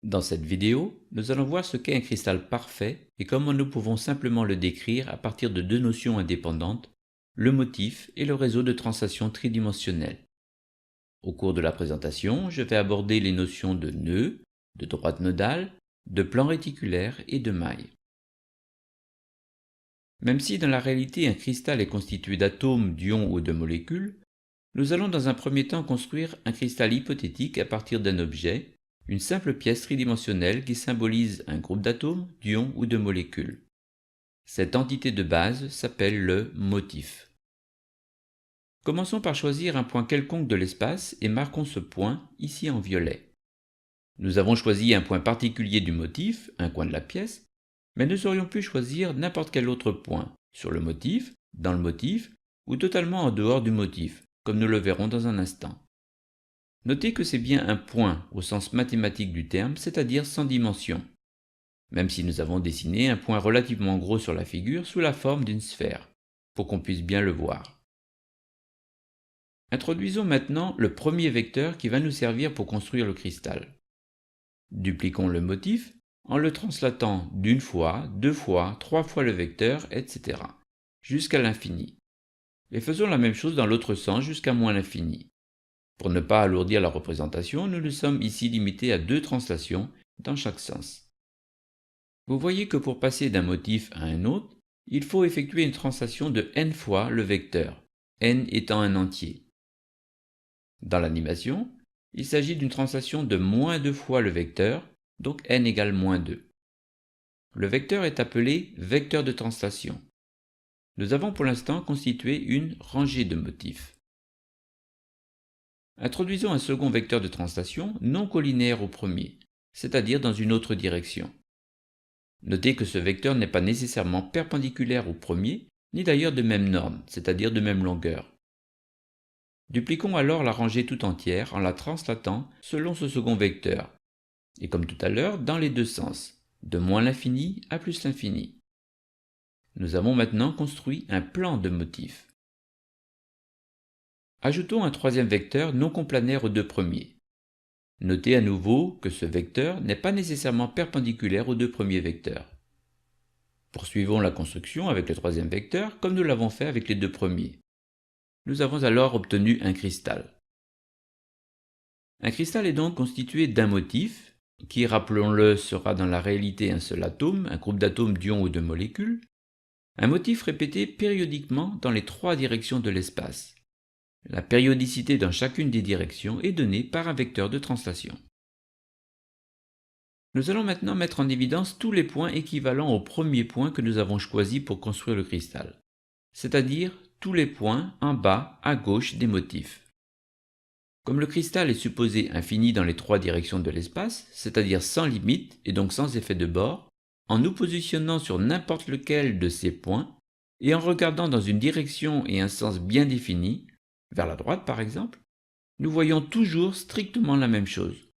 Dans cette vidéo, nous allons voir ce qu'est un cristal parfait et comment nous pouvons simplement le décrire à partir de deux notions indépendantes, le motif et le réseau de translation tridimensionnel. Au cours de la présentation, je vais aborder les notions de nœud, de droite nodale, de plan réticulaire et de maille. Même si dans la réalité un cristal est constitué d'atomes, d'ions ou de molécules, nous allons dans un premier temps construire un cristal hypothétique à partir d'un objet, une simple pièce tridimensionnelle qui symbolise un groupe d'atomes, d'ions ou de molécules. Cette entité de base s'appelle le motif. Commençons par choisir un point quelconque de l'espace et marquons ce point ici en violet. Nous avons choisi un point particulier du motif, un coin de la pièce, mais nous aurions pu choisir n'importe quel autre point, sur le motif, dans le motif ou totalement en dehors du motif, comme nous le verrons dans un instant. Notez que c'est bien un point au sens mathématique du terme, c'est-à-dire sans dimension, même si nous avons dessiné un point relativement gros sur la figure sous la forme d'une sphère, pour qu'on puisse bien le voir. Introduisons maintenant le premier vecteur qui va nous servir pour construire le cristal. Dupliquons le motif en le translatant d'une fois, deux fois, trois fois le vecteur, etc., jusqu'à l'infini. Et faisons la même chose dans l'autre sens jusqu'à moins l'infini. Pour ne pas alourdir la représentation, nous nous sommes ici limités à deux translations dans chaque sens. Vous voyez que pour passer d'un motif à un autre, il faut effectuer une translation de n fois le vecteur, n étant un entier. Dans l'animation, il s'agit d'une translation de moins 2 fois le vecteur, donc n égale moins 2. Le vecteur est appelé vecteur de translation. Nous avons pour l'instant constitué une rangée de motifs. Introduisons un second vecteur de translation non collinéaire au premier, c'est-à-dire dans une autre direction. Notez que ce vecteur n'est pas nécessairement perpendiculaire au premier, ni d'ailleurs de même norme, c'est-à-dire de même longueur. Dupliquons alors la rangée tout entière en la translatant selon ce second vecteur, et comme tout à l'heure, dans les deux sens, de moins l'infini à plus l'infini. Nous avons maintenant construit un plan de motifs. Ajoutons un troisième vecteur non complanaire aux deux premiers. Notez à nouveau que ce vecteur n'est pas nécessairement perpendiculaire aux deux premiers vecteurs. Poursuivons la construction avec le troisième vecteur comme nous l'avons fait avec les deux premiers. Nous avons alors obtenu un cristal. Un cristal est donc constitué d'un motif, qui, rappelons-le, sera dans la réalité un seul atome, un groupe d'atomes, d'ions ou de molécules, un motif répété périodiquement dans les trois directions de l'espace. La périodicité dans chacune des directions est donnée par un vecteur de translation. Nous allons maintenant mettre en évidence tous les points équivalents au premier point que nous avons choisi pour construire le cristal, c'est-à-dire tous les points en bas à gauche des motifs. Comme le cristal est supposé infini dans les trois directions de l'espace, c'est-à-dire sans limite et donc sans effet de bord, en nous positionnant sur n'importe lequel de ces points et en regardant dans une direction et un sens bien définis, vers la droite par exemple, nous voyons toujours strictement la même chose.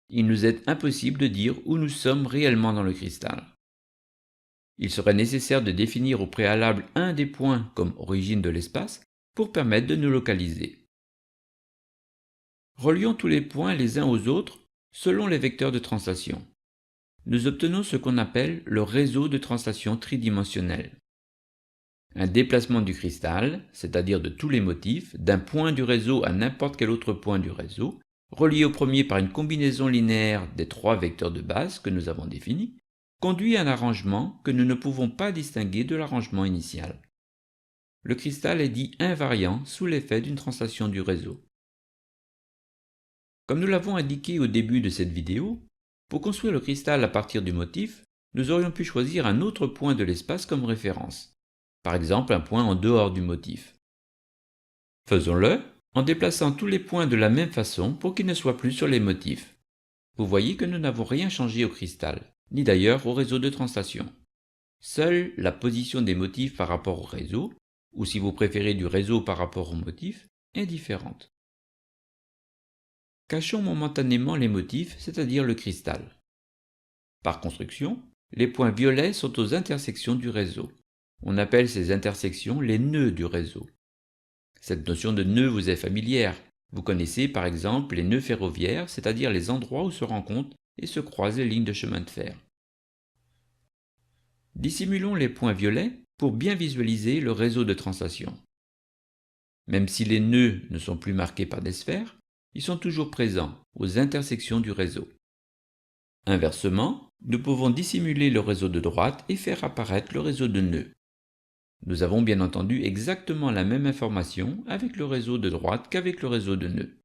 Il nous est impossible de dire où nous sommes réellement dans le cristal. Il serait nécessaire de définir au préalable un des points comme origine de l'espace pour permettre de nous localiser. Relions tous les points les uns aux autres selon les vecteurs de translation. Nous obtenons ce qu'on appelle le réseau de translation tridimensionnel. Un déplacement du cristal, c'est-à-dire de tous les motifs, d'un point du réseau à n'importe quel autre point du réseau, relié au premier par une combinaison linéaire des trois vecteurs de base que nous avons définis, conduit à un arrangement que nous ne pouvons pas distinguer de l'arrangement initial. Le cristal est dit invariant sous l'effet d'une translation du réseau. Comme nous l'avons indiqué au début de cette vidéo, pour construire le cristal à partir du motif, nous aurions pu choisir un autre point de l'espace comme référence. Par exemple un point en dehors du motif. Faisons-le en déplaçant tous les points de la même façon pour qu'ils ne soient plus sur les motifs. Vous voyez que nous n'avons rien changé au cristal, ni d'ailleurs au réseau de translation. Seule la position des motifs par rapport au réseau, ou si vous préférez du réseau par rapport au motif, est différente. Cachons momentanément les motifs, c'est-à-dire le cristal. Par construction, les points violets sont aux intersections du réseau. On appelle ces intersections les nœuds du réseau. Cette notion de nœud vous est familière. Vous connaissez par exemple les nœuds ferroviaires, c'est-à-dire les endroits où se rencontrent et se croisent les lignes de chemin de fer. Dissimulons les points violets pour bien visualiser le réseau de translation. Même si les nœuds ne sont plus marqués par des sphères, ils sont toujours présents aux intersections du réseau. Inversement, nous pouvons dissimuler le réseau de droite et faire apparaître le réseau de nœuds. Nous avons bien entendu exactement la même information avec le réseau de droite qu'avec le réseau de nœuds.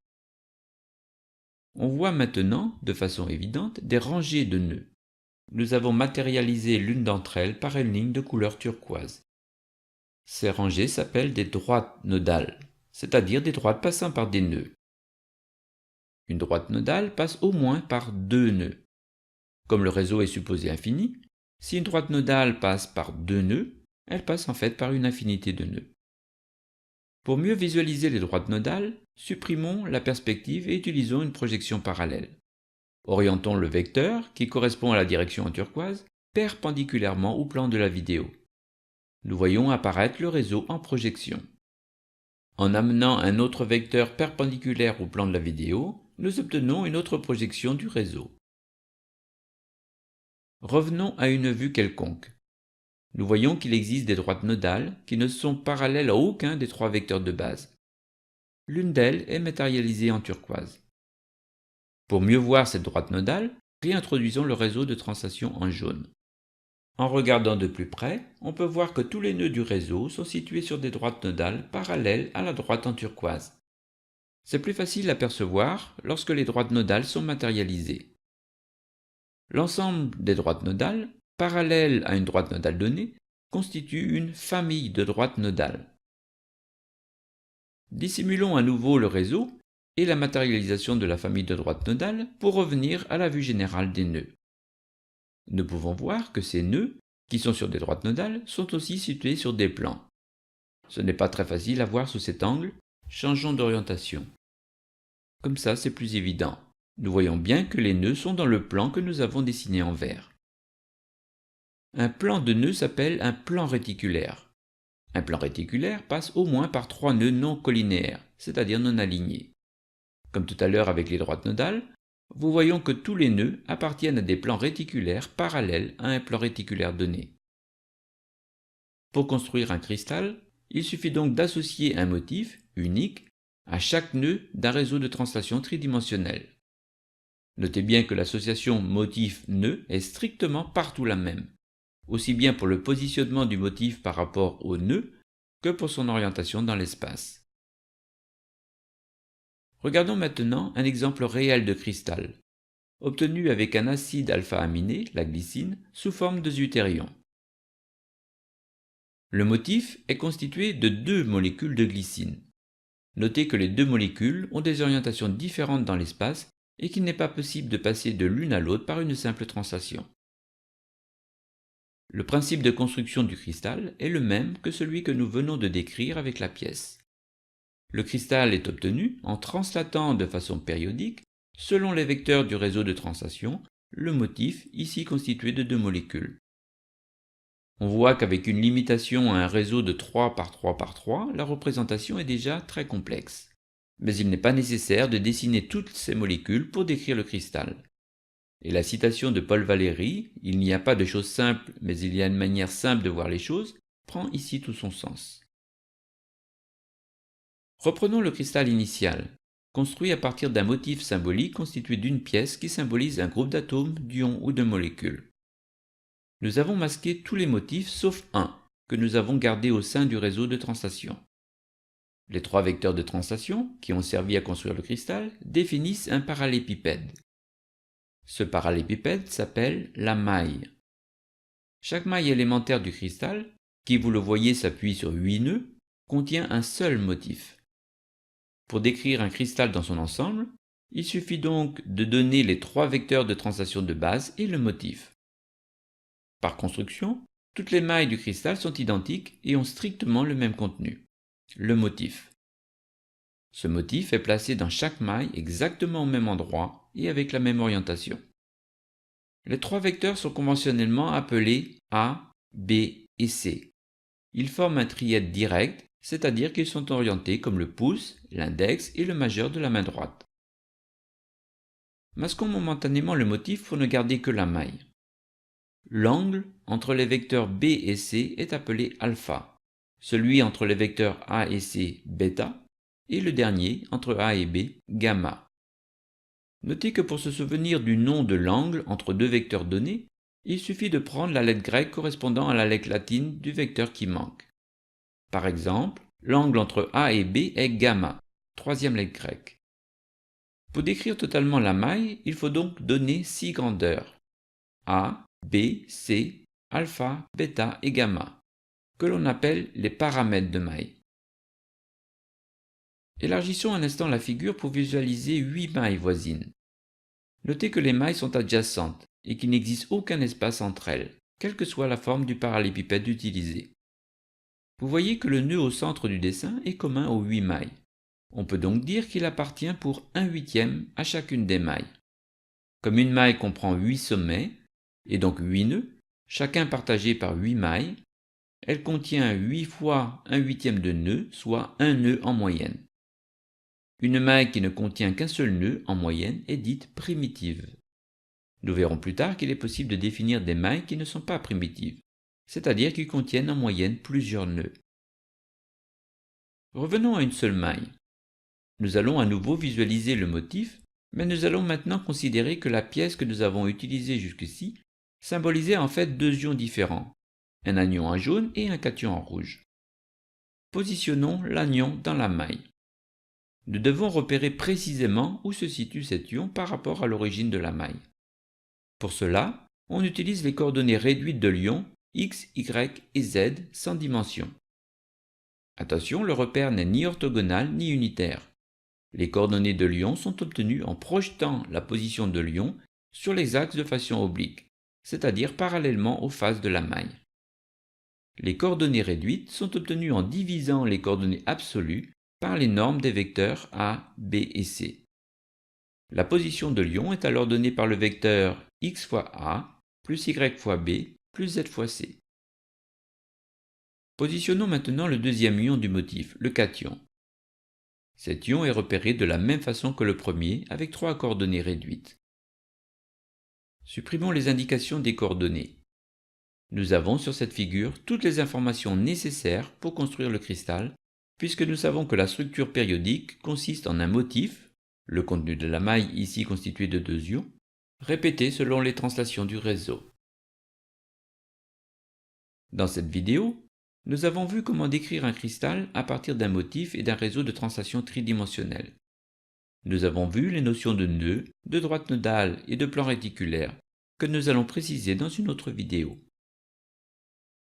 On voit maintenant, de façon évidente, des rangées de nœuds. Nous avons matérialisé l'une d'entre elles par une ligne de couleur turquoise. Ces rangées s'appellent des droites nodales, c'est-à-dire des droites passant par des nœuds. Une droite nodale passe au moins par deux nœuds. Comme le réseau est supposé infini, si une droite nodale passe par deux nœuds, elle passe en fait par une infinité de nœuds. Pour mieux visualiser les droites nodales, supprimons la perspective et utilisons une projection parallèle. Orientons le vecteur, qui correspond à la direction en turquoise, perpendiculairement au plan de la vidéo. Nous voyons apparaître le réseau en projection. En amenant un autre vecteur perpendiculaire au plan de la vidéo, nous obtenons une autre projection du réseau. Revenons à une vue quelconque. Nous voyons qu'il existe des droites nodales qui ne sont parallèles à aucun des trois vecteurs de base. L'une d'elles est matérialisée en turquoise. Pour mieux voir cette droite nodale, réintroduisons le réseau de translation en jaune. En regardant de plus près, on peut voir que tous les nœuds du réseau sont situés sur des droites nodales parallèles à la droite en turquoise. C'est plus facile à percevoir lorsque les droites nodales sont matérialisées. L'ensemble des droites nodales, parallèles à une droite nodale donnée, constitue une famille de droites nodales. Dissimulons à nouveau le réseau et la matérialisation de la famille de droites nodales pour revenir à la vue générale des nœuds. Nous pouvons voir que ces nœuds, qui sont sur des droites nodales, sont aussi situés sur des plans. Ce n'est pas très facile à voir sous cet angle, changeons d'orientation. Comme ça, c'est plus évident. Nous voyons bien que les nœuds sont dans le plan que nous avons dessiné en vert. Un plan de nœuds s'appelle un plan réticulaire. Un plan réticulaire passe au moins par trois nœuds non collinéaires, c'est-à-dire non alignés. Comme tout à l'heure avec les droites nodales, vous voyons que tous les nœuds appartiennent à des plans réticulaires parallèles à un plan réticulaire donné. Pour construire un cristal, il suffit donc d'associer un motif unique à chaque nœud d'un réseau de translation tridimensionnel. Notez bien que l'association motif-nœud est strictement partout la même, aussi bien pour le positionnement du motif par rapport au nœud que pour son orientation dans l'espace. Regardons maintenant un exemple réel de cristal, obtenu avec un acide alpha-aminé, la glycine, sous forme de deutérion. Le motif est constitué de deux molécules de glycine. Notez que les deux molécules ont des orientations différentes dans l'espace et qu'il n'est pas possible de passer de l'une à l'autre par une simple translation. Le principe de construction du cristal est le même que celui que nous venons de décrire avec la pièce. Le cristal est obtenu en translatant de façon périodique, selon les vecteurs du réseau de translation, le motif ici constitué de deux molécules. On voit qu'avec une limitation à un réseau de 3 par 3 par 3, la représentation est déjà très complexe. Mais il n'est pas nécessaire de dessiner toutes ces molécules pour décrire le cristal. Et la citation de Paul Valéry, « Il n'y a pas de choses simples, mais il y a une manière simple de voir les choses », prend ici tout son sens. Reprenons le cristal initial, construit à partir d'un motif symbolique constitué d'une pièce qui symbolise un groupe d'atomes, d'ions ou de molécules. Nous avons masqué tous les motifs sauf un, que nous avons gardé au sein du réseau de translation. Les trois vecteurs de translation, qui ont servi à construire le cristal, définissent un parallépipède. Ce parallépipède s'appelle la maille. Chaque maille élémentaire du cristal, qui vous le voyez s'appuie sur 8 nœuds, contient un seul motif. Pour décrire un cristal dans son ensemble, il suffit donc de donner les trois vecteurs de translation de base et le motif. Par construction, toutes les mailles du cristal sont identiques et ont strictement le même contenu, le motif. Ce motif est placé dans chaque maille exactement au même endroit et avec la même orientation. Les trois vecteurs sont conventionnellement appelés A, B et C. Ils forment un trièdre direct, c'est-à-dire qu'ils sont orientés comme le pouce, l'index et le majeur de la main droite. Masquons momentanément le motif pour ne garder que la maille. L'angle entre les vecteurs B et C est appelé alpha, celui entre les vecteurs A et C bêta, et le dernier entre A et B gamma. Notez que pour se souvenir du nom de l'angle entre deux vecteurs donnés, il suffit de prendre la lettre grecque correspondant à la lettre latine du vecteur qui manque. Par exemple, l'angle entre A et B est gamma, troisième lettre grecque. Pour décrire totalement la maille, il faut donc donner 6 grandeurs A, B, C, alpha, bêta et gamma, que l'on appelle les paramètres de maille. Élargissons un instant la figure pour visualiser 8 mailles voisines. Notez que les mailles sont adjacentes et qu'il n'existe aucun espace entre elles, quelle que soit la forme du parallélépipède utilisé. Vous voyez que le nœud au centre du dessin est commun aux 8 mailles. On peut donc dire qu'il appartient pour 1/8 à chacune des mailles. Comme une maille comprend 8 sommets, et donc 8 nœuds, chacun partagé par 8 mailles, elle contient 8 fois 1/8 de nœud, soit 1 nœud en moyenne. Une maille qui ne contient qu'un seul nœud en moyenne est dite primitive. Nous verrons plus tard qu'il est possible de définir des mailles qui ne sont pas primitives, c'est-à-dire qui contiennent en moyenne plusieurs nœuds. Revenons à une seule maille. Nous allons à nouveau visualiser le motif, mais nous allons maintenant considérer que la pièce que nous avons utilisée jusqu'ici symbolisait en fait deux ions différents, un anion en jaune et un cation en rouge. Positionnons l'anion dans la maille. Nous devons repérer précisément où se situe cet ion par rapport à l'origine de la maille. Pour cela, on utilise les coordonnées réduites de l'ion x, y et z sans dimension. Attention, le repère n'est ni orthogonal ni unitaire. Les coordonnées de l'ion sont obtenues en projetant la position de l'ion sur les axes de façon oblique, c'est-à-dire parallèlement aux faces de la maille. Les coordonnées réduites sont obtenues en divisant les coordonnées absolues par les normes des vecteurs A, B et C. La position de l'ion est alors donnée par le vecteur x fois A, plus y fois B, plus z fois C. Positionnons maintenant le deuxième ion du motif, le cation. Cet ion est repéré de la même façon que le premier, avec 3 coordonnées réduites. Supprimons les indications des coordonnées. Nous avons sur cette figure toutes les informations nécessaires pour construire le cristal, puisque nous savons que la structure périodique consiste en un motif, le contenu de la maille ici constitué de 2 ions, répété selon les translations du réseau. Dans cette vidéo, nous avons vu comment décrire un cristal à partir d'un motif et d'un réseau de translation tridimensionnel. Nous avons vu les notions de nœud, de droite nodale et de plan réticulaire, que nous allons préciser dans une autre vidéo.